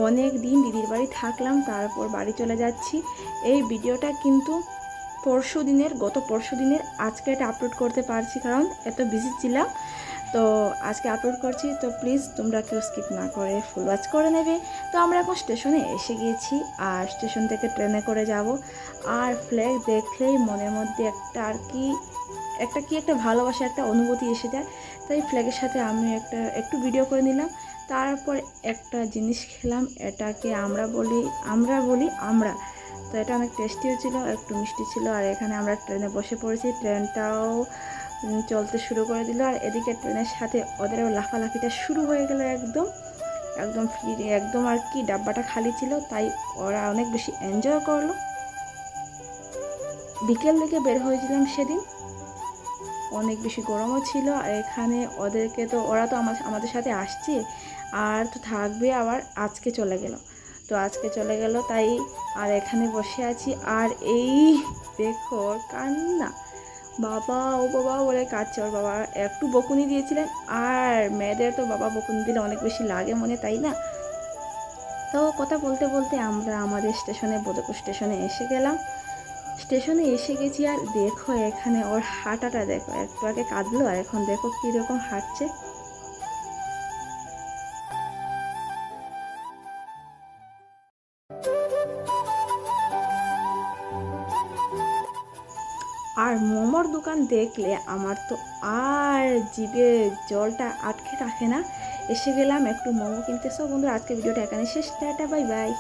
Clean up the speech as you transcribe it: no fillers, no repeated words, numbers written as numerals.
অনেক দিন দিদির বাড়ি থাকলাম, তারপর বাড়ি চলে যাচ্ছি। এই ভিডিওটা কিন্তু গত পরশু দিনের আজকে এটা আপলোড করতে পারছি, কারণ এত বিজি ছিলাম। তো আজকে আপলোড করছি, তো প্লিজ তোমরা কেউ স্কিপ না করে ফুল ওয়াচ করে নেবে। তো আমরা এখন স্টেশনে এসে গিয়েছি, আর স্টেশন থেকে ট্রেনে করে যাব। আর ফ্ল্যাগ দেখলেই মনের মধ্যে একটা ভালোবাসা, একটা অনুভূতি এসে যায়। তাই ফ্ল্যাগের সাথে আমি একটু ভিডিও করে নিলাম। তারপর একটা জিনিস খেলাম, এটাকে আমরা। তো এটা অনেক টেস্টিও ছিল, একটু মিষ্টি ছিল। আর এখানে আমরা ট্রেনে বসে পড়েছি, ট্রেনটাও চলতে শুরু করে দিল। আর এদিকে ট্রেনের সাথে ওদেরও লাফালাফিটা শুরু হয়ে গেল। একদম একদম ফ্রি, একদম আর কি, ডাব্বাটা খালি ছিল, তাই ওরা অনেক বেশি এনজয় করলো। বিকেল দিকে বের হয়েছিলাম সেদিন, অনেক বেশি গরমও ছিল। আর এখানে ওরা তো আমাদের সাথে আসছে, আর তো থাকবে, আবার আজকে চলে গেল তাই আর এখানে বসে আছি। আর এই দেখো কান্না, বাবা বলে কাঁদছে। ওর বাবা একটু বকুনি দিয়েছিলেন, আর মেয়েদের তো বাবা বকুনি দিলে অনেক বেশি লাগে মনে, তাই না? তো কথা বলতে বলতে আমরা আমাদের বোধপুর স্টেশনে এসে গেলাম। স্টেশনে এসে গেছি, আর দেখো এখানে ওর হাঁটাটা দেখো, একটু আগে কাঁদলো আর এখন দেখো কীরকম হাঁটছে। আর মোমোর দোকান দেখলে আমার তো আর জিভে জলটা আটকে রাখে না। এসে গেলাম একটু মোমো কিনতে। সব বন্ধুরা, আজকে ভিডিওটা এখানে শেষ। Tata, bye bye.